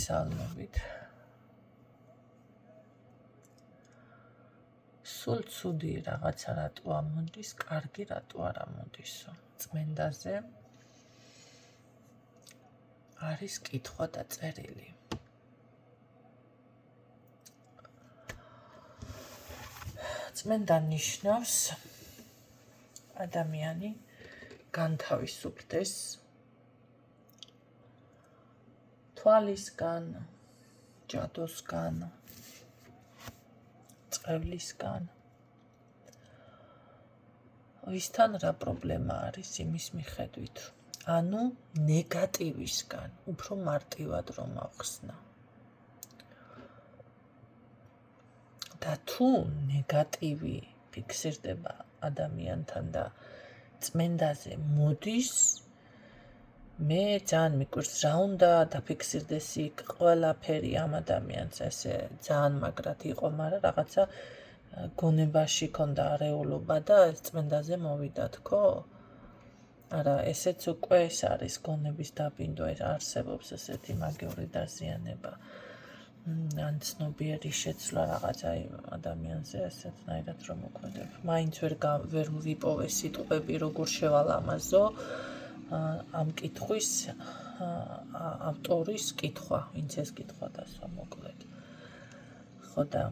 სალმებით. სულ ცუდი რაღაცა რატო ამოდის, კარგი რატო არ ამოდისო. წმენდაზე არის კითხვა დაწერილი. წმენდა ნიშნავს ადამიანი განთავისუფლდეს თვალისგან, ჯადოსგან, წყევლისგან. ვისთან რა პრობლემა არის იმის მიხედვით, ანუ ნეგატივისგან, უფრო მარტივად რომ ახსნა. და თუ ნეგატივი ფიქსირდება ადამიანთან და წმენდაზე მოდის, მე ძალიან მიკვირს რა უნდა დაფიქსირდეს იქ ყველაფერი ამ ადამიანს ესე ძალიან მაგრად იყო, მაგრამ რაღაცა გონებაში ქონდა არეულობა და წმენდაზე მოვიდა თქო? არა, ესეც უკვე ეს არის გონების დაბინდვა, არსებობს ესეთი მაგიური დაზიანება. ან ცნობიერი შეცვლა რაღაცა ადამიანზე ესეთნაირად რომ მოქმედებ. მაინც ვერ ვიპოვე სიტყვები როგორ შევალამაზო ამ კითხვის ავტორის კითხვა, ვინც ეს კითხვა დასვა მოკლედ. ხო და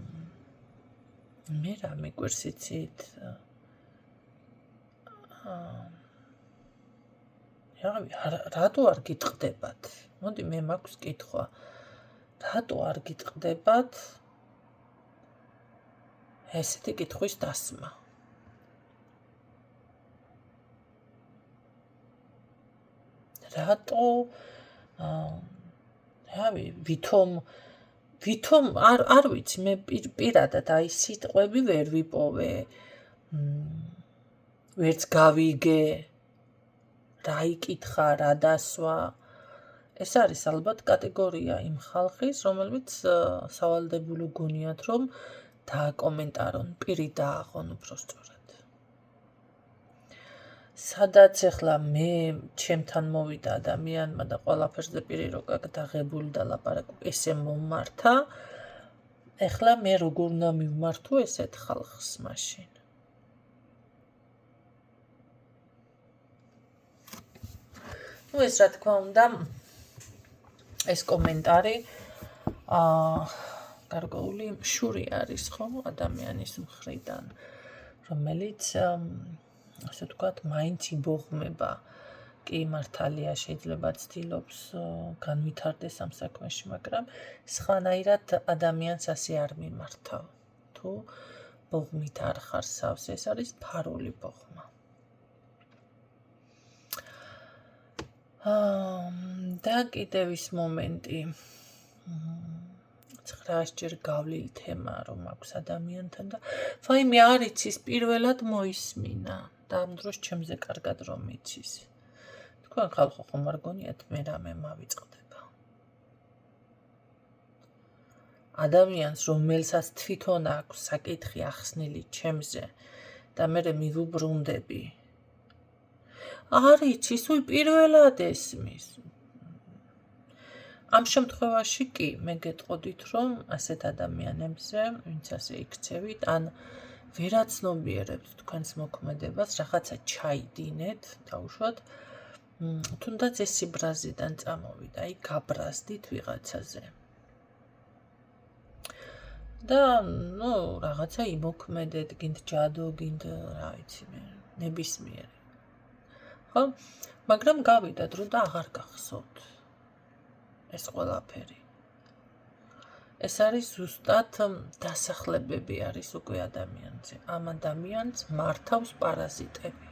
მე რა მიკვირს იცით? რატო არ გიტყდებათ? მოდი მე მაქვს კითხვა. რატო არ გიტყდებათ ესეთი კითხვის დასმა? რატო ვითომ არ ვიცი, მე პირადად აი სიტყვები ვერ ვიპოვე, ვერც გავიგე, რა იკითხა, რა დასვა. ეს არის ალბათ კატეგორია იმ ხალხის, რომელმიც სავალდებულო გონიათ, რომ დააკომენტარონ, პირი დააღონ უბრალოდ. სადაც ახლა მე ჩემთან მოვიდა ადამიანმა და ყველაფერზე პირი რო გადაღებული და ლაპარაკობ, ესე მომმართა, ახლა მე როგორ უნდა მივმართო ესეთ ხალხს მაშინ? ეს რა თქმა უნდა, ეს კომენტარი გარკვეული შური არის, ხო, ადამიანის მხრიდან, რომელიც ასე ვთქვათ, მაინც იბოღმება. კი, მართალია, შეიძლება ცდილობს განვითარდეს ამ საქმეში, მაგრამ სხვანაირად ადამიანს ასე არ მიმართავ. თუ ბოღმით არ ხარ სავსე, ეს არის ფარული ბოღმა. და კიდევ ის მომენტი. 9-ჯერ გავლილ თემა რომ აქვს ადამიანთან და ვაიმე არ იცის, პირველად მოისმინა და ამ დროს ჩემზე კარგად რომ იცის. თქვენ ხალხო ხომ არ გონიათ მე რამე მავიწყდება. ადამიანს რომელსაც თვითონ აქვს საკითხი ახსნილი ჩემზე და მე მივუბრუნდები. არ იცის, უი პირველად ესმის. ამ შემთხვევაში კი, მე გეტყოდით, რომ ასეთ ადამიანებზე, ვინც ასე იქცევით, ან ვერაცნობიერებთ თქვენს მოქმედებას, რაღაცა ჩაიდინეთ, დაუშვათ, თუნდაც ეს სიბრაზიდან წამოვიდა, აი გაბრაზდით ვიღაცაზე. და, რაღაცა იმოქმედეთ, გინდ ჯადო, გინდ, რა ვიცი მე, ნებისმიერი. ხო? მაგრამ გავიდა დრო და აღარ გახსოვთ. ეს ყველაფერი. ეს არის ზუსტად დასახლებები არის უკვე ადამიანზე. ამ ადამიანს მართავს პარაზიტები.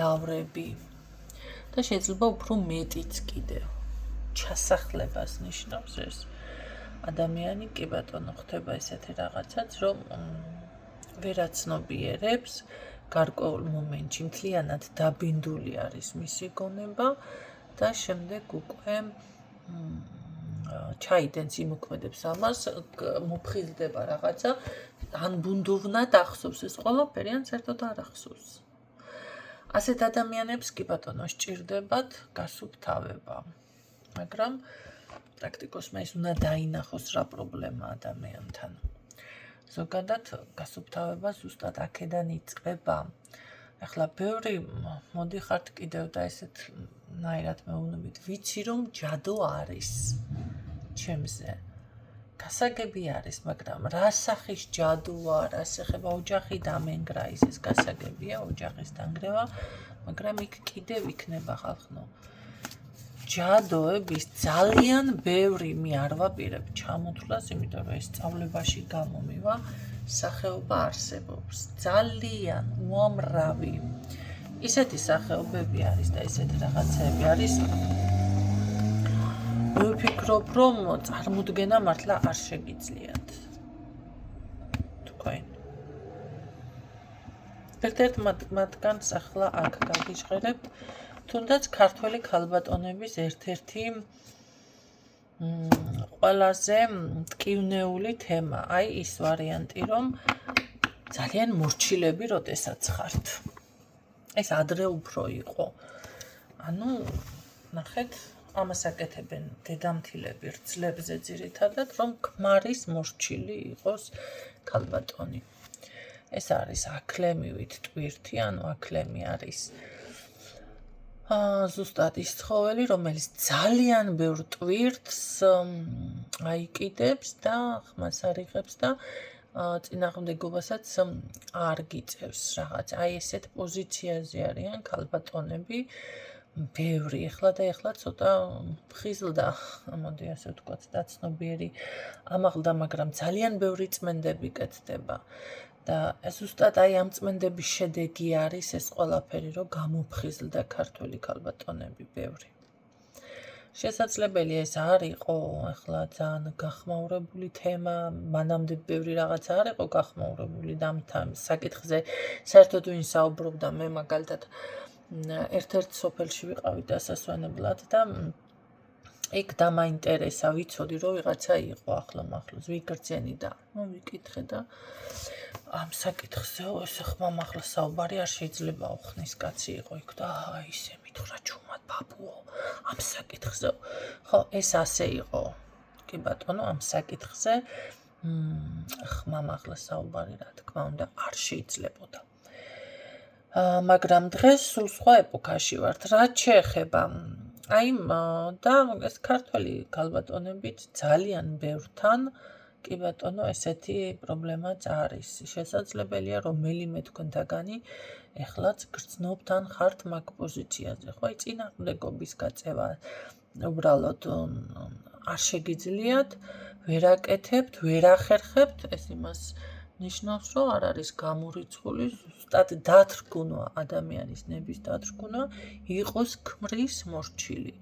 ლავრები. და შეიძლება უფრო მეტიც კიდევ. ჩასახლებას ნიშნავს ეს. ადამიანი კი ბატონო ხდება ესეთი რაღაცაც, რომ ვერაცნობიერებს გარკვეულ მომენტში მთლიანად დაბინდული არის მისი გონება და შემდეგ უკვე ჩაიდენს იმოქმედებს ამას, მოფხიზდება რაღაცა, ან ბუნდოვნად ახსოვს ეს ყველაფერი, ან საერთოდ არ ახსოვს. ასეთ ადამიანებს კი ბატონო სჭირდებათ გასუფთავება. მაგრამ პრაქტიკოსმა ის უნდა დაინახოს რა პრობლემა ადამიანთან. ზოგადად გასუფთავება ზუსტად აქედან იწყება. ახლა ბევრი მოდიხართ კიდევ და ესეთ ნაირად მეუბნებით, ვიცი რომ ჯადო არის ჩემზე. გასაგები არის, მაგრამ რა სახის ჯადოა, რას ეხება ოჯახი დამენგრა, ეს გასაგებია ოჯახის დანგრევა, მაგრამ იქ კიდევ იქნება ხალხო. ჯადოების ძალიან ბევრი მე არ ვაპირებ ჩამოთვლას, იმიტომ რომ ეს სწავლებაში გამომივა, სახეობა არსებობს. ძალიან უამრავი ისეთი სახეობები არის და ისეთი რაღაცები არის. მე ვფიქრობ, რომ წარმოდგენა მართლა არ შეგიძლიათ. თქვენ. ერთ-ერთ მათგანს ახლა აქ გაგიჟღერებთ, თუნდაც ქართველი ქალბატონების ერთ-ერთი ყველაზე მტკივნეული თემა, აი ის ვარიანტი, რომ ძალიან მორჩილები როდესაც ხართ. ეს ადრე უფრო იყო. ანუ ნახეთ, ამას აკეთებენ დედამთილები რძლებზე ძირითადად, რომ ქმარის მორჩილი იყოს ქალბატონი. ეს არის აკლემივით ტვირთი, ანუ აკლემი არის ზუსტად ის ცხოველი, რომელიც ძალიან ბევრ ტვირთს აიკიდებს და ხმას არიღებს და წინააღმდეგობასაც არ გიწევს რაღაც. აი ესეთ პოზიციაზე არიან ქალბატონები, ბევრი. ეხლა ცოტა ხიზლდა, მოდი ასე ვთქვათ, დაცნობიერი ამაღლდა, მაგრამ ძალიან ბევრი წმენდები კეთდება. და ზუსტად აი ამ წმენდების შედეგი არის ეს ყველაფერი, რომ გამოფხიზლდა ქართველი ქალბატონები ბევრი. შესაძლებელია ეს არ იყო ახლა ძალიან გახმაურებული თემა, მანამდე ბევრი რაღაცა არ იყო გახმაურებული და ამ საკითხზე საერთოდ ვინ საუბრობდა, მე მაგალითად ერთ-ერთ სოფელში ვიყავი დასასვენებლად და იქ დამაინტერესა, ვიცოდი რომ ვიღაცა იყო ახლო-მახლოს, ვიგრძენი და ვიკითხე და ამ საკითხზე ეს ხმამაღლა საუბარი არ შეიძლება უხნის კაცი იყო იქ და ისე მითხრა ჩუმად ბაბუო ამ საკითხზე. ხო, ეს ასე იყო. კი ბატონო, ამ საკითხზე ხმამაღლა საუბარი რა თქმა უნდა არ შეიძლებოდა. მაგრამ დღეს სულ სხვა ეპოქაში ვართ. რაც შეეხება აი და ეს ქართველი ქალბატონებით ძალიან ბევრთან კი ბატონო, ესეთი პრობლემაც არის. შესაძლებელია რომელიმე თქვენთაგანი ეხლაც გრძნობთ ან ხართ მაგ პოზიციაზე. ხო, აი წინააღმდეგობის გაწევა უბრალოდ არ შეგიძლიათ, ვერ აკეთებთ, ვერ ახერხებთ, ეს იმას ნიშნავს, რომ არ არის გამორიცხული, ზუსტად დათრგუნვა, ადამიანის ნების დათრგუნვა, იყოს ქმრის მორჩილი.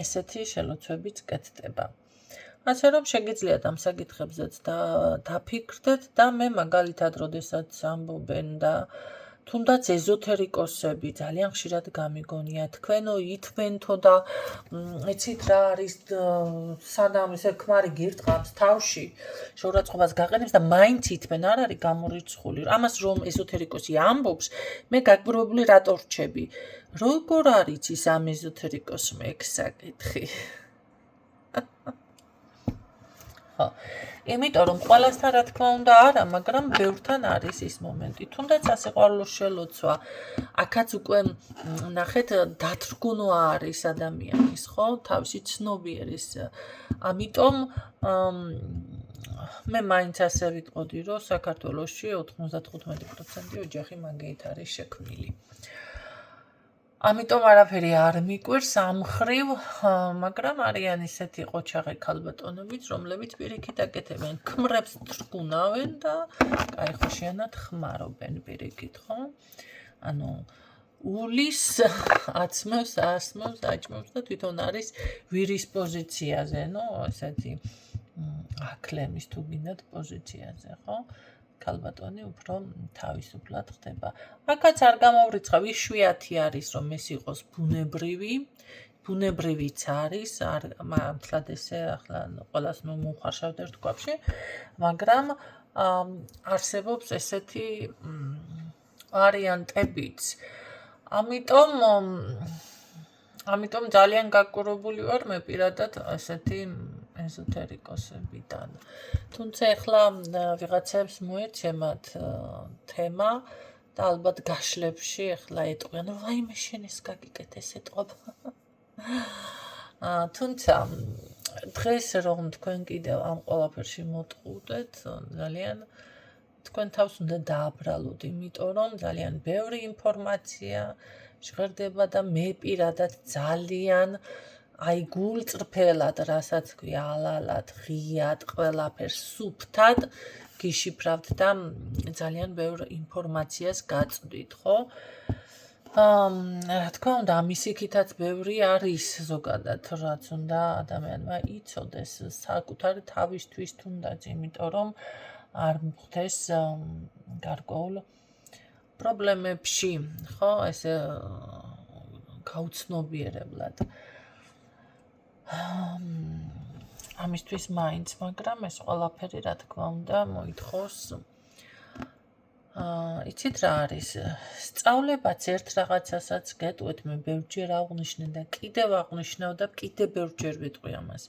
ესეთი შელოცვებიც კეთდება. ასე რომ შეგიძლიათ ამ საკითხებზეც დაფიქრდეთ და მე მაგალითად, როდესაც ამბობენ და თუნდაც ეზოთერიკოსები ძალიან ხშირად გამიგონია, თქვენო ითმენთო და იცით რა არის, სანამ ესე ქმარი გირტყამს თავში, შეურაცხყოფას გაყენებს და მაინც ითმენ, არ არის გამორიცხული. ამას რომ ეზოთერიკოსი ამბობს, მე გაგბრუებული რატო რჩები? როგორ არის ის ამ ეზოთერიკოსმა ეგ საკითხი? ხო, იმიტომ რომ ყველასთან რა თქმა უნდა არა, მაგრამ ბევრთან არის ის მომენტი. თუნდაც ასიყვარულო შელოცვა, აქაც უკვე ნახეთ დათრგუნვა არის ადამიანის, ხო, თავისი ცნობიერის. ამიტომ მე მაინც ასე ვიტყოდი, რომ საქართველოში 95% ოჯახი მაგით არის შექმნილი. ამიტომ არაფერი არ მიკვირს ამ ხრივ, მაგრამ არიან ისეთი ყოჩაღი ქალბატონებიც, რომლებიც პირიქით აკეთებენ, ქმრებს თრგუნავენ და კაი ხოშიანად ხმარობენ პირიქით, ხო? ანუ ულის აცმევს, ასმევს, აჭმევს და თვითონ არის ვირის პოზიციაზე, ესეთი აკლემის თუ გინდათ პოზიციაზე, ხო? ქალბატონი უფრო თავისუფლად ხდება. აქაც არ გამოვრიცხავ, იშვიათი არის, რომ ეს იყოს ბუნებრივიც არის, მართლად ესე ახლა ყველას მომხარშავთ ერთ ქვაბში, მაგრამ არსებობს ესეთი ვარიანტებიც. ამიტომ ამიტომ ძალიან გაკურებული ვარ მე პირადად ასეთი ეზოთერიკოსებიდან. თუმცა ეხლა ვიღაცებს მოერჩემათ თემა და ალბათ გაშლებში ეხლა ეტყვიან, ვაიმე შენ ეს გაგიკეთეს ეტყობა. თუმცა დღეს რომ თქვენ კიდევ ამ ყველაფერში მოტყუდეთ, ძალიან თქვენ თავს უნდა დააბრალოთ, იმიტომ რომ ძალიან ბევრი ინფორმაცია ჟღერდება და მე პირადად ძალიან გულწრფელად, რასაც ქვია, ალალად, ღიად, ყველაფერს სუფთად გიშიფრავთ და ძალიან ბევრ ინფორმაციას გაწვდით, ხო? რა თქმა უნდა, ამის იქითაც ბევრი არის ზოგადად, რაც უნდა ადამიანმა იცოდეს საკუთარი თავისთვის თუნდაც, იმიტომ რომ არ მხვდეს გარკვეულ პრობლემებში, ხო, ესე გაუცნობიერებლად. ამისთვის მაინც, მაგრამ ეს ყველაფერი, რა თქმა უნდა, მოითხოვს იცით რა არის? სწავლებაც ერთ რაღაცასაც გეტყვით, მე ბევრჯერ აღვნიშნე და კიდევ აღვნიშნავ და კიდევ ბევრჯერ ვიტყვი ამას.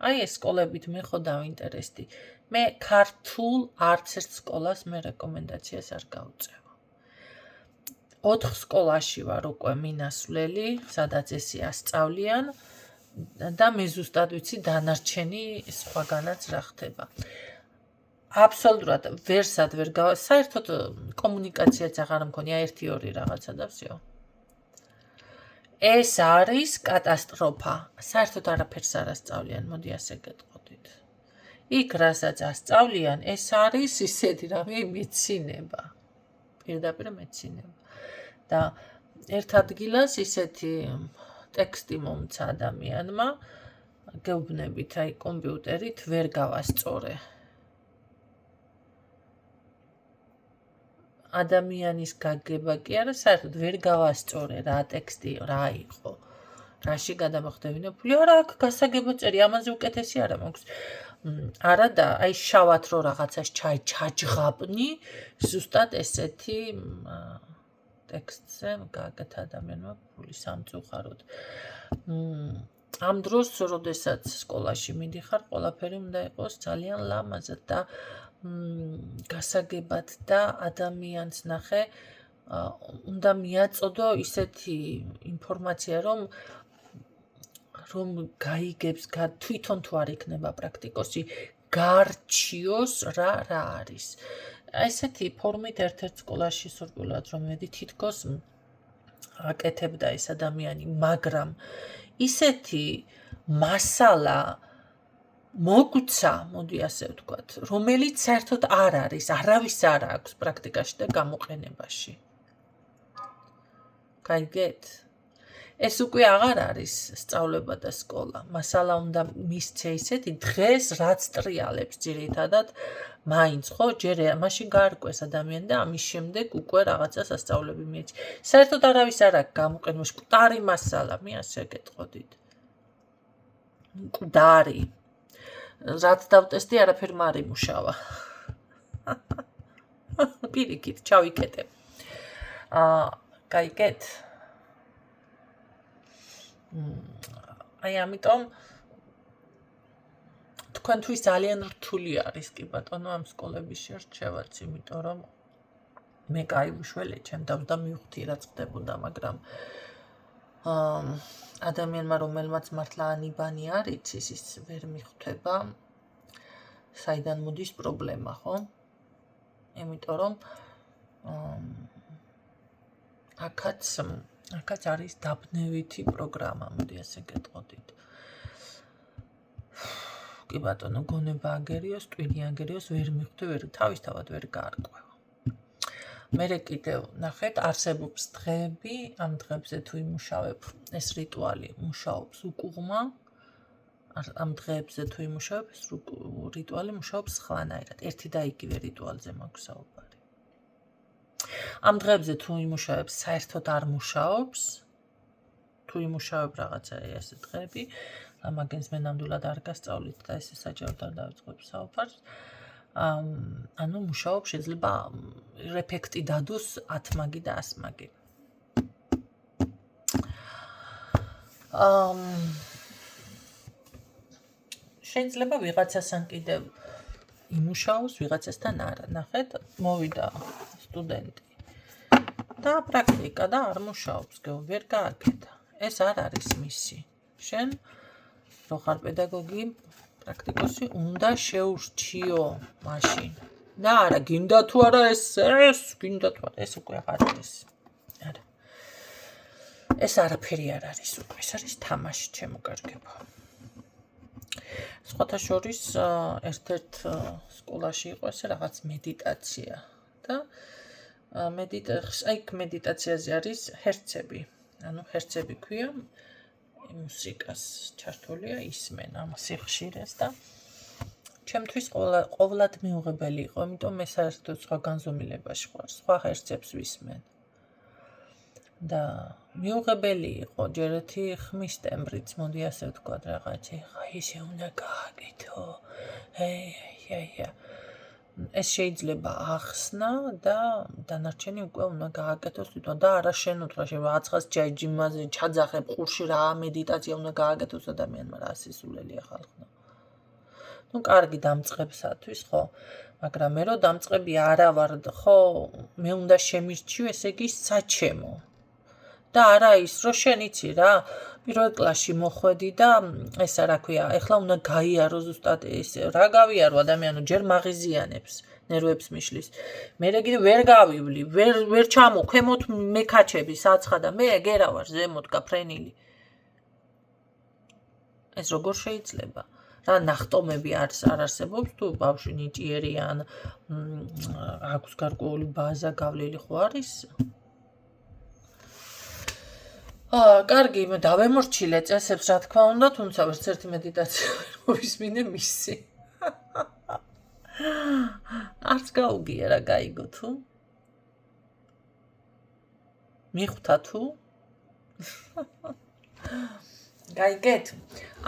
აი ეს სკოლებით მე ხო დავინტერესდი. მე ქართულ არც ერთ სკოლას მე რეკომენდაციას არ გავუწევ. 4 სკოლაში ვარ უკვე მინასვლელი, სადაც ესე ასწავლიან და მე ზუსტად ვიცი დანარჩენი სხვაგანაც რა ხდება. აბსოლუტურად ვერსად ვერ საერთოდ კომუნიკაციაც აღარ მქონია 1-2 რაღაცა და всё. ეს არის კატასტროფა. საერთოდ არაფერს არ ასწავლიან, მოდი ასე გეტყოდით. იქ რასაც ასწავლიან, ეს არის ისეთი რამე მეცინება. პირდაპირ მეცინება. და ერთ ადგილას ისეთი ტექსტი მომცა ადამიანმა, გეუბნებით, აი კომპიუტერით ვერ გავასწორე. ადამიანის გაგება კი არა, საერთოდ ვერ გავასწორე რა ტექსტი რა იყო. რაში გადამახდებინა ფული, არა, აქ გასაგება წერი, ამაზე უკეთესი არა მაქვს. არა და აი შავად რო რაღაცას ჩაჯღაბნი, ზუსტად ესეთი ტექსტზე გააკეთა ადამიანმა ფული სამწუხაროდ. ამ დროს, როდესაც სკოლაში მიდიხარ, ყველაფერი უნდა იყოს ძალიან ლამაზად და გასაგებად და ადამიანს ნახე, უნდა მიაწოდო ისეთი ინფორმაცია, რომ გაიგებს, თვითონ თუ არ იქნება პრაქტიკოსი, გარჩიოს რა არის. ესეთი ფორმით ერთ-ერთ სკოლაში სურგულად რომ მედი თითქოს აკეთებდა ეს ადამიანი, მაგრამ ისეთი მასალა მოგცა, მოდი ასე ვთქვათ, რომელიც საერთოდ არ არის, არავის არ აქვს პრაქტიკაში და გამოყენებაში. გაიგეთ? ეს უკვე აღარ არის სწავლება და სკოლა. მასალა უნდა მისცე ისეთი დღეს რაც ტრიალებს ძირითადად მაინც, ხო, ჯერ მაშინ გაარკვეს ადამიანი და ამის შემდეგ უკვე რაღაცას ასწავლები მიეცი. საერთოდ არავის არ აქვს გამოყენებაში, მკვდარი მასალა, მე ასე გეტყოდით. მკვდარი. რაც დავტესტი, არაფერ არ იმუშავა. პირიქით, ჩავიკეტე. გაიგეთ? აი ამიტომ თქვენთვის ძალიან რთული არის კი ბატონო ამ სკოლების შერჩევაც, იმიტომ რომ მე კაი უშველე ჩემთან და მივხვდი რაც ხდებოდა, მაგრამ ადამიანმა რომელმაც მართლა ანიბანი არ იცის, ის ვერ მიხვდება საიდან მოდის პრობლემა, ხო? იმიტომ რომ აქაც არის დაბნევითი პროგრამა, მოდი ასე გეტყოდით. კი ბატონო, გონება აგერიოს, ტვინი აგერიოს, ვერ მიხვდი, თავისთავად ვერ გაარკვევა. მერე კიდევ ნახეთ, არსებობს დღეები, ამ დღებზე თუ იმუშავებ, ეს რიტუალი მუშაობს უკუღმა, ამ დღეებზე თუ იმუშავებ, ეს რიტუალი მუშაობს სხვანაირად, ერთი და იგივე რიტუალზე მაქვს საუბარი. ამ დღეებზე თუ იმუშავებ, საერთოდ არ მუშაობს, თუ იმუშავებ რაღაცა ესე დღეები, ამაგენს მე ნამდვილად არ გასწავლით და ესე საჯაროდ არ დავიწყებ საუბარს. ანუ მუშაობ შეიძლება ეფექტი დადოს 10 მაგი და 100 მაგი. შეიძლება ვიღაცასთან კიდევ იმუშაოს, ვიღაცასთან არა. ნახეთ, მოვიდა სტუდენტი და პრაქტიკა და არ მუშაობს, ვერ გააკეთა. ეს არ არის მისი. შენ რო ხარ პედაგოგი, პრაქტიკოსი, უნდა შეურჩიო მაშინ. და არა, გინდა თუ არა გინდა თუ არა, ეს უკვე აღარ არის. არა. ეს არაფერი არ არის უკვე, ეს არის თამაში, ჩემო კარგებო. სხვათა შორის ერთ-ერთ სკოლაში იყო ესე რაღაც მედიტაცია და მედიტაციაზე არის ჰერცები. ანუ ჰერცები ქვია მუსიკას ჩართულია ისმენ ამ სიხშირეს და ჩემთვის ყოვლად მიუღებელი იყო, იმიტომ მე საერთოდ სხვა განზომილებაში ვარ, სხვა ჰერცებს ვისმენ. და მიუღებელი იყო ჯერ ერთი ხმის ტემბრიც, მოდი ასე ვთქვათ რაღაცა, ისე უნდა გააკეთო. ეს შეიძლება ახსნა და დანარჩენი უკვე უნდა გააკეთოს თვითონ და არა შენ უთხრა შენ აცხას ჯაჯიმაზე ჩაძახებ ყურში რა მედიტაცია უნდა გააკეთოს ადამიანმა რა სისულელია ხალხმა. ნუ კარგი დამწყებსათვის ხო, მაგრამ მე რო დამწყები არა ვარ ხო, მე უნდა შემირჩიო ესე იგი საჩემო. და არა ის რო შენ იცი რა, პირველ კლასში მოხვედი და ესა რა ქვია, ეხლა უნდა გაიარო ზუსტად ეს რა გავიარო ადამიანო, ჯერ მაღიზიანებს, ნერვებს მიშლის. მე კიდე ვერ გავივლი, ვერ ჩამო ქვემოთ მეკაჩები საცხა და მე ეგერა ვარ ზემოთ გაფრენილი. ეს როგორ შეიძლება? რა ნახტომები არ არსებობს თუ ბავშვი ნიჭიერი ან აქვს გარკვეული ბაზა გავლილი ხო არის? კარგი, მე დავემორჩილე წესებს, რა თქმა უნდა, თუმცა ვერც ერთი მედიტაცია ვერ მოვისმინე მისი. არც გაუგია რა გაიგო თუ? მიხვდა თუ? გაიგეთ?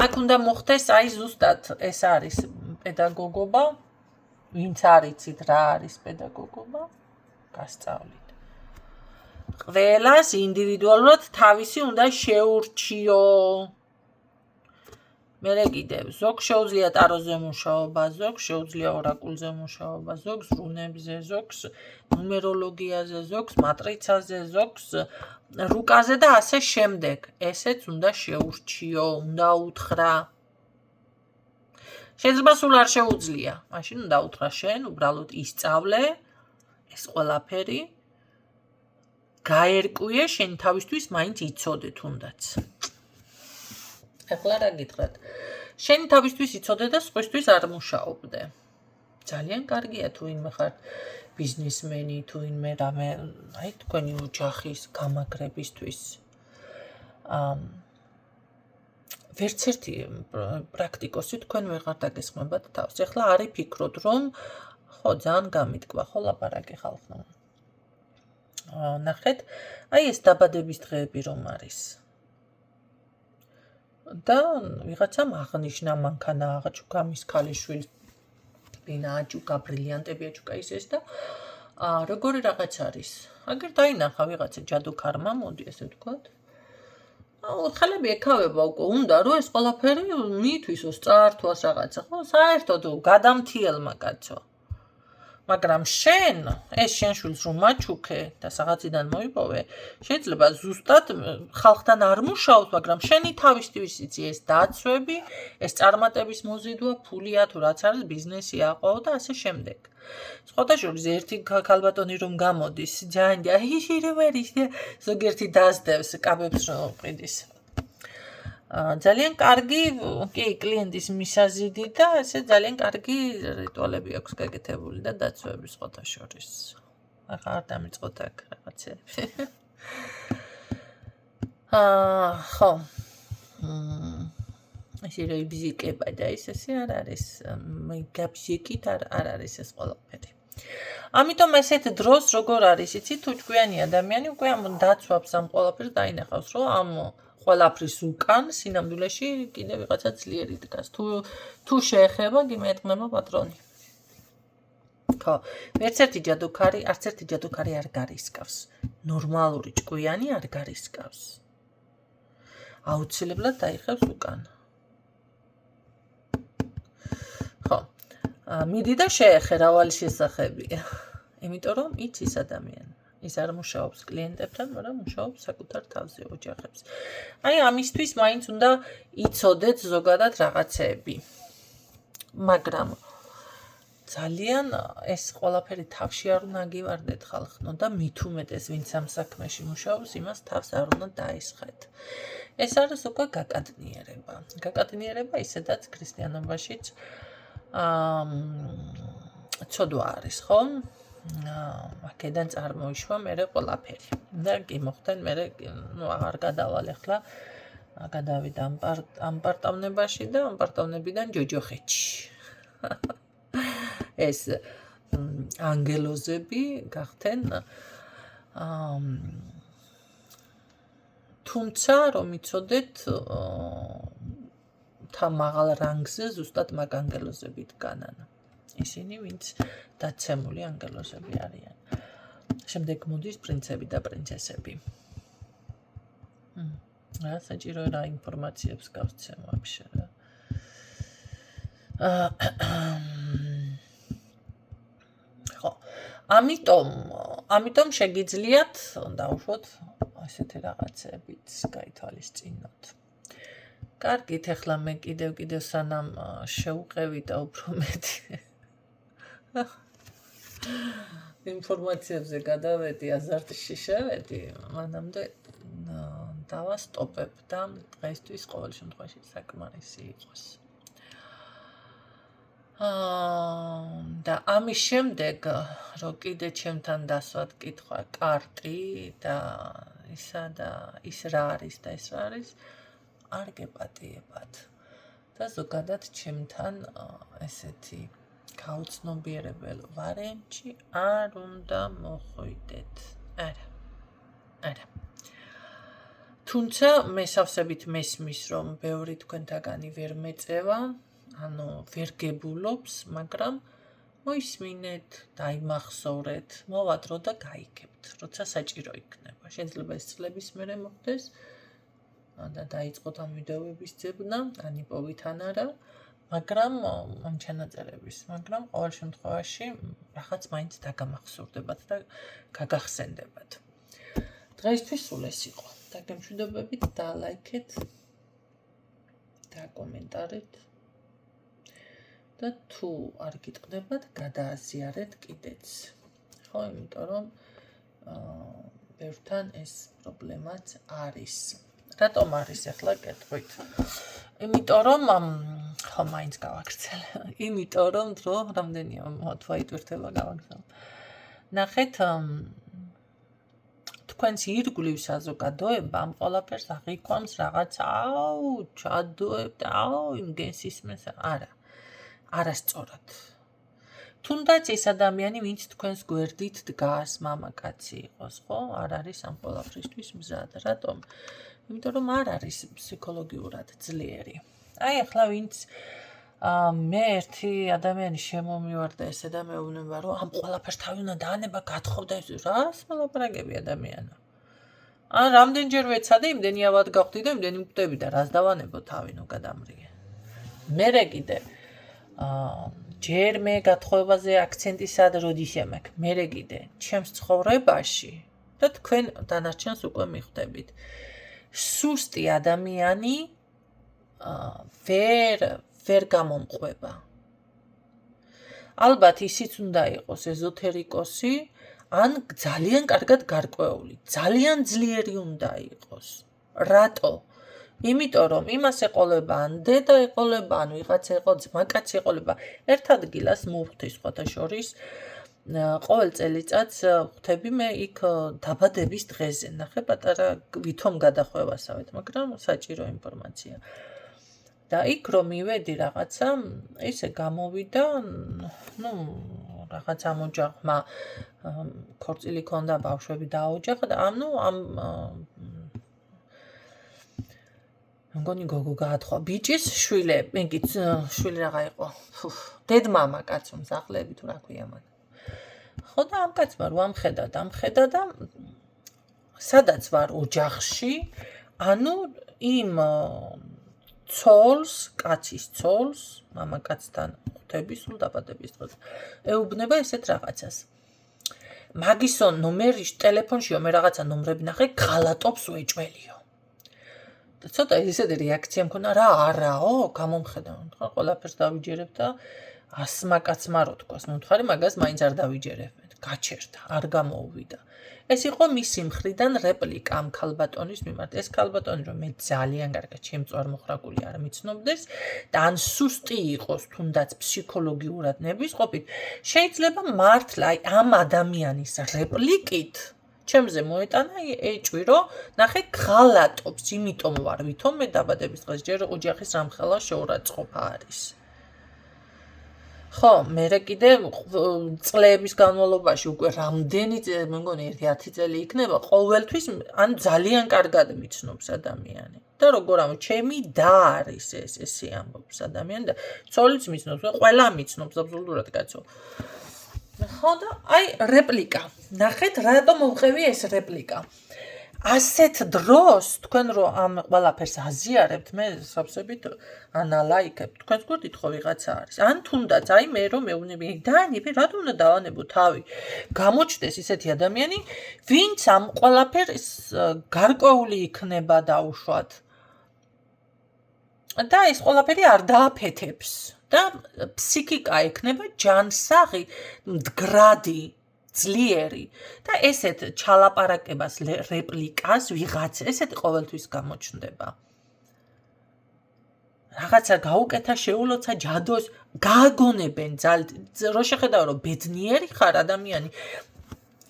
აქ უნდა მოხდეს აი ზუსტად ეს არის პედაგოგობა, ვინც არ იცით რა არის პედაგოგობა, გასწავლით. ყველას ინდივიდუალურად თავისი უნდა შეურჩიო. მერე კიდევ ზოგს შეუძლია ტაროზე მუშაობა, ზოგს შეუძლია ორაკულზე მუშაობა, ზოგს რუნებზე, ზოგს ნუმეროლოგიაზე, ზოგს მატრიცაზე, ზოგს რუკაზე და ასე შემდეგ. ესეც უნდა შეურჩიო, უნდა უთხრა. შეიძლება სულ არ შეუძლია, მაშინ უნდა უთხრა შენ, უბრალოდ ისწავლე ეს ყველაფერი. გაერკვიე შენ თავისთვის მაინც იცოდე თუნდაც. ეხლა რა გითხრათ? შენ თავისთვის იცოდე და სხვისთვის არ მუშაობდე. ძალიან კარგია თუ ვინმე ხართ ბიზნესმენი, თუ ვინმე რამე, აი თქვენი ოჯახის გამაგრებისთვის. ვერც ერთი პრაქტიკოსი თქვენ ვეღარ დაგესხმებათ თავს. ეხლა არ იფიქროთ რომ ხო ძალიან გამიტკვა ხო ლაპარაკი ხალხმა. ნახეთ, აი ეს დაბადების დღეები რომ არის. და ვიღაცამ აღნიშნა მანქანა აღაჩუქა მის ქალიშვილს ბინა აჩუქა ბრილიანტები აჩუქა ისეს და როგორი რაღაც არის. აგერ დაინახა ვიღაცა ჯადოქარმა, მოდი ასე ვთქვათ. ხელები ეკავება უკვე უნდა რომ ეს ყველაფერი მიითვისოს წართვას რაღაცა, ხო? საერთოდ გადამთიელმა კაცო. მაგრამ შენ, ეს შენ შვილს რომ მაჩუქე და რაღაციდან მოიპოვე, შეიძლება ზუსტად ხალხთან არ მუშაობს, მაგრამ შენი თავისთვის იცი ეს დაცვები, ეს წარმატების მოზიდვა, ფულია თუ რაც არის, ბიზნესი აყო და ასე შემდეგ. სხვათა შორის ერთი ქალბატონი რომ გამოდის, ძალიან ისირევერის და ზოგიერთი დასდევს კაბებს ყიდის. ძალიან კარგი კი კლიენტის მისაზიდი და ესე ძალიან კარგი რიტუალები აქვს გაკეთებული და დაცვები სხვათა შორის. ახლა არ დამიწყოთ აქ რაღაცები. ხო. ესე რომ ბზიკება და ესე არ არის, გაბზიკით არ არის ეს ყველაფერი. ამიტომ ესეთ დროს როგორ არის, იცი თუ ჭკვიანი ადამიანი უკვე ამ დაცვებს ამ ყველაფერს დაინახავს, რომ ამ ყველაფრის უკან სინამდვილეში კიდე ვიღაცა ძლიერი დგას. თუ შეეხება, გიმეთქმება პატრონი. ხო, არც ერთი ჯადოქარი არ გარისკავს. ნორმალური ჭკვიანი არ გარისკავს. აუცილებლად დაიხევს უკან. ხო. მიდი და შეეხე რავალი შესახებია. იმიტომ რომ იცის ადამიანი. ის არ მუშაობს კლიენტებთან, მაგრამ მუშაობს საკუთარ თავზე ოჯახებს. აი ამისთვის მაინც უნდა იცოდეთ ზოგადად რაღაცეები. მაგრამ ძალიან ეს ყველაფერი თავში არ უნდა გივარდეთ ხალხნო და მით უმეტეს ვინც ამ საქმეში მუშაობს, იმას თავს არ უნდა დაესხეთ. ეს არის უკვე გაკადნიერება. გაკადნიერება ისედაც ქრისტიანობაშიც ცოდვა არის, ხო? აქედან წარმოიშვა მერე ყველაფერი. და კი მოხდნენ მერე, აღარ გადავალ ახლა, გადავიდა ამ პარტავნებაში და ამ პარტავნებიდან ჯოჯოხეთში. ეს ანგელოზები გახდნენ თუმცა რომ იცოდეთ მაღალ რანგზე ზუსტად მაგ ანგელოზები დგანან. ისინი ვინც დაცემული ანგელოზები არიან. შემდეგ მოდის პრინცები და პრინცესები. რა საჭირო რა ინფორმაციებს გავცემ ვაფშე რა. ხო. ამიტომ შეგიძლიათ დავუშვოთ ასეთი რაღაცებიც გაითვალისწინოთ. კარგით, ახლა მე კიდევ სანამ შევყევი და უფრო მეტი ინფორმაციებზე გადავედი, აზარტში შევედი, მანამდე დავასტოპებ და დღეისთვის ყოველ შემთხვევაში საკმარისი იყოს. და ამის შემდეგ, რომ კიდე ჩემთან დასვათ კითხვა კარტი და ისა და ის რა არის და ეს რა არის, არ გეპატიებათ. და ზოგადად ჩემთან ესეთი გაუცნობიერებელ ვარიანტში არ უნდა მოხვიდეთ. არა. თუმცა მე სავსებით მესმის, რომ ბევრი თქვენთაგანი ვერ მეწევა, ანუ ვერ გებულობს, მაგრამ მოისმინეთ, დაიმახსოვრეთ, მოვადრო და გაიგებთ, როცა საჭირო იქნება. შეიძლება ეს წლების მერე მოხდეს და დაიწყოთ ამ ვიდეოების ძებნა, განიპოვით ან არა, მაგრამ ამ ჩანაწერების, მაგრამ ყოველ შემთხვევაში რაღაც მაინც დაგამახსოვრდებათ და გაგახსენდებათ. დღეისთვის სულ ეს იყო. დაგემშვიდობებით, დალაიქეთ, დაკომენტარეთ და თუ არ გიტყდებათ, გადააზიარეთ კიდეც. ხო, იმიტომ რომ ბევრთან ეს პრობლემაც არის. რატომ არის ახლა კეთვით? იმიტომ რომ ხო მაინც გავაგრძელე. იმიტომ რომ დრო რამდენია მოთვა იტვირთება გავაგრძელე. ნახეთ თქვენს ირგვლივ საზოგადოება ამ ყველაფერს აღიქვამს რაღაც ჩადოებ და იმგენს ისმენს. არასწორად. თუნდაც ეს ადამიანი, ვინც თქვენს გვერდით დგას, მამაკაცი იყოს, ხო? არ არის ამ ყველაფრისთვის მზად. რატომ? იმიტომ რომ არ არის ფსიქოლოგიურად ძლიერი. აი ახლა ვინც მე ერთი ადამიანი შემომივარდა ესე და მეუბნება, რომ ამ ყველაფერს თავი უნდა დაანება, გათხოვდა ეს რას მოლაპარაკები ადამიანო. რამდენჯერ ვეცადე, იმდენი ავად გავხდი და იმდენი მკვდები და რას დავანებო თავი, ნუ გადამრიგე. მერე კიდე ჯერ მე გათხოვებაზე აქცენტი სად როდის ემექ, მერე კიდე ჩემს ცხოვრებაში და თქვენ დანარჩენს უკვე მიხვდებით. სუსტი ადამიანი ვერ გამომყვება. ალბათ ისიც უნდა იყოს ეზოთერიკოსი, ან ძალიან კარგად გარკვეული, ძალიან ძლიერი უნდა იყოს. რატო? იმიტომ რომ იმას ეყოლება, ან დედა ეყოლება, ან ვიღაცა ეყოლება, ძმაკაცი ეყოლება, ერთ ადგილას მოვხვდი სხვათა შორის, ყოველ წელიწადს ხვდები მე იქ დაბადების დღეზე. ნახე პატარა ვითომ გადახვევასავით, მაგრამ საჭირო ინფორმაცია. და იქ რომ მივედი რაღაცა, ისე გამოვიდა, რაღაც ამ ოჯახმა ქორწილი ქონდა, ბავშვები დააოჯახა და ამ მგონი გოგო გაათხოვა ბიჭის შვილები, მეგიც შვილი რაღა იყო. დედმამა კაცო მსახლეები თუ რა ქვია მან. ხო და ამ კაცმა რო ამხედა და სადაც ვარ ოჯახში, ანუ იმ ცოლს, კაცის ცოლს, მამაკაცთან ხვდები სულ დაბადების დღეს. ეუბნება ესეთ რაღაცას. მაგისო ნომერის ტელეფონშიო მე რაღაცა ნომრები ნახე, ღალატობს უეჭველიო. და ცოტა ისეთი რეაქცია მქონდა, რა არაო, გამომხედა. ყველაფერს დავიჯერებ და ასმაკაცმა რო თქვას, მომთხარი მაგას მაინც არ დავიჯერებ. გაჩერდა, არ გამოუვიდა. ეს იყო მისი მხრიდან რეპლიკა ამ ქალბატონის მიმართ. ეს ქალბატონი რომ მე ძალიან კარგად შემწვარმოხრაკული არ მიცნობდეს და ან სუსტი იყოს თუნდაც ფსიქოლოგიურად ნებისყოფით, შეიძლება მართლა ამ ადამიანის რეპლიკით ჩემზე მოეტანა ეჭვი, რომ ნახე ღალატობს, იმიტომ ვარ, ვითომ მე დაბადების დღეს ჯერ ოჯახის რამხელა შეურაცხყოფა არის. ხო, მე კიდე წლების განმავლობაში უკვე რამდენი მე მგონი 1-10 წელი იქნება, ყოველთვის ან ძალიან კარგად მიცნობს ადამიანი. და როგორ ამ ჩემი და არის ესე ამბობს ადამიანი და ცოლიც მიცნობს, ყველა მიცნობს აბსოლუტურად კაცო. ხო და აი რეპლიკა. ნახეთ, რატომ მოვყევი ეს რეპლიკა. ასეთ დროს თქვენ რო ამ ყველაფერს აზიარებთ, მე სავსებით ანალაიკებ, თქვენს გვერდით ხო ვიღაცა არის. ან თუნდაც აი მე რომ მეუბნები, დანიები, რატომ უნდა დავანებო თავი? გამოჩნდეს ისეთი ადამიანი, ვინც ამ ყველაფერს გარკვეული იქნება დაუშვათ. და ეს ყველაფერი არ დააფეთებს და ფსიქიკა ექნება ჯანსაღი, მდგრადი, ძლიერი და ესეთ ჩალაპარაკებას რეპლიკას ვიღაც ესეთი ყოველთვის გამოჩნდება. რაღაცა გაუკეთა, შეულოცა ჯადოს, გააგონებენ რო შეხედავ რომ ბედნიერი ხარ ადამიანი.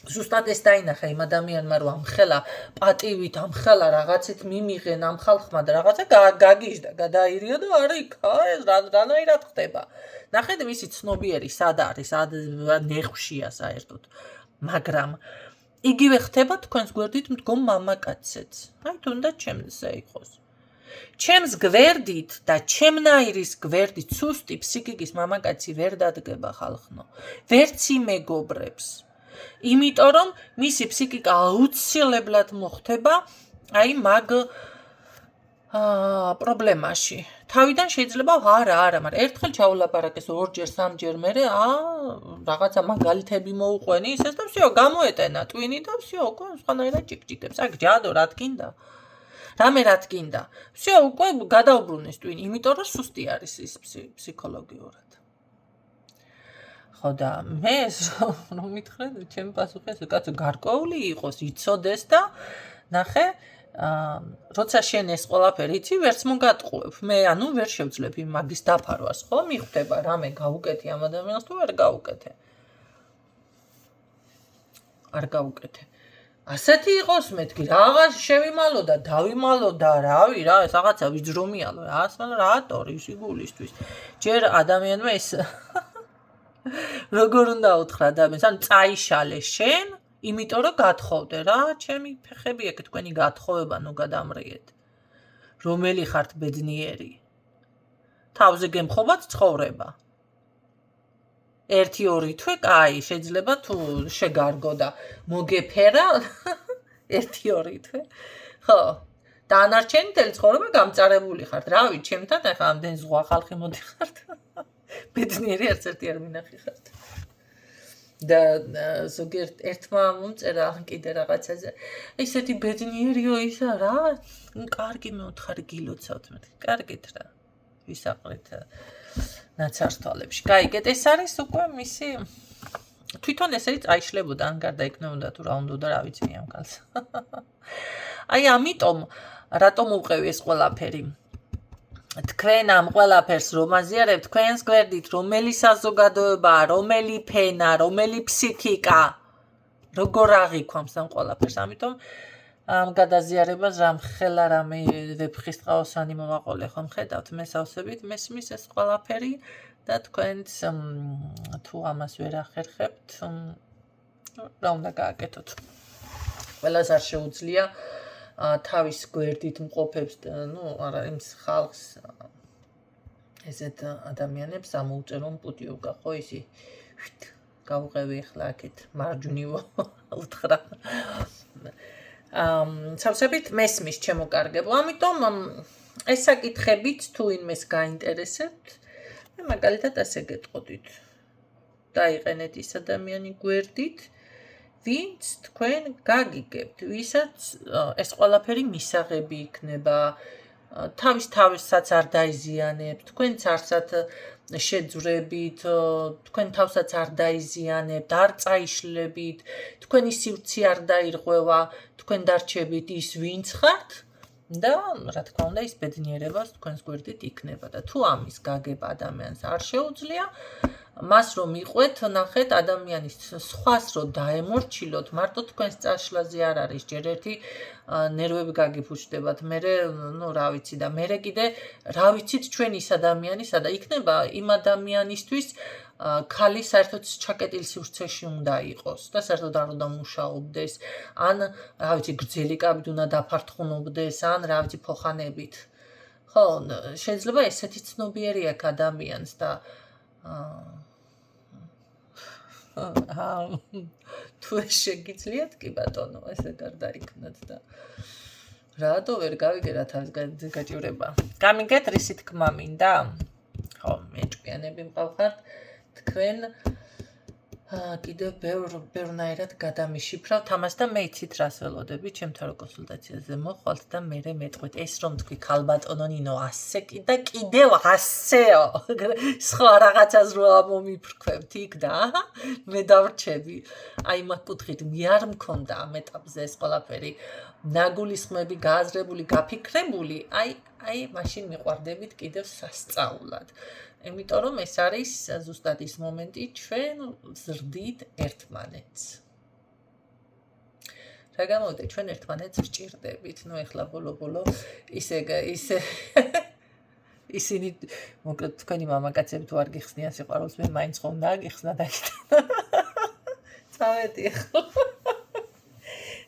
ზუსტად ეს დაინახა იმ ადამიანმა რომ ამხელა პატივით, ამხელა რაღაცით მიმიღენ ამ ხალხმა და რაღაცა გაგიჟდა, გადაირიო და არა იქა, ეს რანაირად ხდება. ნახეთ მისი ცნობიერი სად არის, ნეხვშია საერთოდ. მაგრამ იგივე ხდება თქვენს გვერდით მდგომ მამაკაციც. აი თუნდაც ჩემზე იყოს. ჩემს გვერდით და ჩემნაირის გვერდით სუსტი ფსიქიკის მამაკაცი ვერ დადგება ხალხნო. ვერც იმეგობრებს. იმიტომ რომ მისი ფსიქიკა აუცილებლად მოხდება აი მაგ პრობლემაში. თავიდან შეიძლება არა, მაგრამ ერთხელ ჩაულაპარაკეს, ორჯერ, სამჯერ მერე რაღაცა მაგალითები მოუყვენი ისეს და всё, გამოეტენა ტვინი და всё, უკვე სხვანაირად ჭიკჭიკებს. აქ ჯადო რა თქინდა? რამე რა თქინდა? всё, უკვე გადაუბრუნეს ტვინი, იმიტომ რომ სუსტი არის ის ფსიქოლოგიურად. ხო და მე რომ მითხრე, ჩემი პასუხი ეს კაცო გარკვეული იყოს, იცოდეს და ნახე როცა შენ ეს ყველაფერი იცი, ვერც მოგატყუებ. მე ანუ ვერ შევძლებ იმ მაგის დაფარვას, ხო? მიხვდება რამე გავუკეთე ამ ადამიანს თუ არ გავუკეთე. არ გავუკეთე. ასეთი იყოს მეთქი, რაღაც შევიმალო და დავიმალო და რავი რა, ეს რაღაცა ვიძრომიალო, რატო ისი გულისთვის. ჯერ ადამიანმა ეს როგორ უნდა უთხრა ადამიანს, ან წაიშალე შენ იმიტომ რომ გათხოვდე რა, ჩემი ფეხები ეგ თქვენი გათხოვება ნუ გადამრიეთ. რომელი ხართ ბედნიერი? თავზე გემხობათ ცხოვრება. 1-2 თვე, კაი, შეიძლება თუ შეგარგო და მოგეფერა 1-2 თვე. ხო. დანარჩენი მთელი ცხოვრება გამწარებული ხართ. რავი, ჩემთან ახლა ამდენ ზღვა ხალხი მოდიხართ. ბედნიერი არც ერთი არ მინახიხართ. და ზოგიერთ ერთმა მომწერა კიდე რაღაცაზე. ისეთი ბედნიერიო ისა რა? კარგი მეუთხარი გილოცავთ მე. კარგით რა. ვისაყრით ნაცარსთვალებში. გაიგეთ, ეს არის უკვე მისი თვითონ ესე წაიშლებოდა, ან გარდა იქნებოდა თუ რა უნდა და რა ვიცი ამ კაცს. აი ამიტომ რატომ უყევი ეს ყველაფერი? თქვენ ამ ყველაფერს რომ აზიარებთ, თქვენს გვერდით რომელი საზოგადოება, რომელი ფენა, რომელი ფსიქიკა, როგორ აღიქვამს ამ ყველაფერს. ამიტომ ამ გადაზიარებას რამხელა რამე ვეფხისტყაოსანი მოვაყოლე ხომ ხედავთ, მე სავსებით მესმის ეს ყველაფერი და თქვენც თუ ამას ვერ ახერხებთ, რა უნდა გააკეთოთ. ყველას არ შეუძლია თავის გვერდით მყოფებს, არა იმს ხალხს ესეთ ადამიანებს ამოუწერონ პუტიუკა, ხო ისი გავუყევი ახლა აქეთ მარჯვნივ უთხრა. სავსებით მესმის ჩემო კარგებო, ამიტომ ეს საკითხებით თუ ინმეს გაინტერესებთ, მე მაგალითად ასე გეტყოდით. დაიყენეთ ის ადამიანი გვერდით, ვინც თქვენ გაგიგებთ, ვისაც ეს ყველაფერი მისაღები იქნება, თავისაც არ დაიზიანებთ, თქვენც არსად შეძვრებით, თქვენ თავსაც არ დაიზიანებთ, არ წაიშლებით, თქვენი სივრცე არ დაირღვევა, თქვენ დარჩებით ის ვინც ხართ და რა თქმა უნდა ის ბედნიერებას თქვენს გვერდით იქნება და თუ ამის გაგება ადამიანს არ შეუძლია, მას რომ იყვეთ, ნახეთ ადამიანის სხვას რომ დაემორჩილოთ, მარტო თქვენს წაშლაზე არ არის, ჯერ ერთი ნერვები გაგიფუჭდებათ, მერე, რა ვიცი და მერე კიდე რა ვიცით ჩვენ ის ადამიანი სადა იქნება იმ ადამიანისთვის ქალი საერთოდ ჩაკეტილ სივრცეში უნდა იყოს და საერთოდ არ უნდა მუშაობდეს, ან რა ვიცი გრძელი კაბით უნდა დაფართხუნობდეს, ან რა ვიცი ფოხანებით. ხო, შეიძლება ესეთი ცნობიერი აქ ადამიანს და თუ ეს შეგიძლიათ კი ბატონო, ესე გარდა იქნათ და რატო ვერ გავიგე რა თავის გაჭირება. გამიგეთ რისი თქმა მინდა? ხო, მე ჭკვიანები მყავხართ, თქვენ კიდევ ბევრნაირად გადამიშიფრავთ ამას და მე იცით რას ველოდები, ჩემთან რო კონსულტაციაზე მოხვალთ და მერე მეტყვით, ეს რომ თქვი ქალბატონო ნინო ასე და კიდევ ასეო. სხვა რაღაცას რო ამომიფრქვევთ იქ და მე დავრჩები. აი მაგ კუთხით მე არ მქონდა ამ ეტაპზე ეს ყველაფერი ნაგულისხმები, გააზრებული, გაფიქრებული, აი მაშინ მიყვარდებით კიდევ სასწაულად. იმიტომ რომ ეს არის ზუსტად ის მომენტი, ჩვენ ვზრდით ერთმანეთს. რა გამოვიდა, ჩვენ ერთმანეთს ვჭირდებით. ნუ ეხლა ბოლო ისინი მოკლედ თქვენი მამაკაცები თუ არ გიხსნიან სიყვარულს, მე მაინც ხომ დაგიხსნა და წავედი ახლა.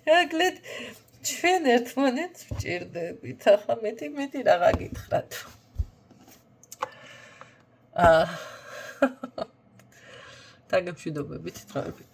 მოკლედ ჩვენ ერთმანეთს ვჭირდებით. ახლა მეტი რაღა გითხრათ. დაგემშვიდობებით დროებით.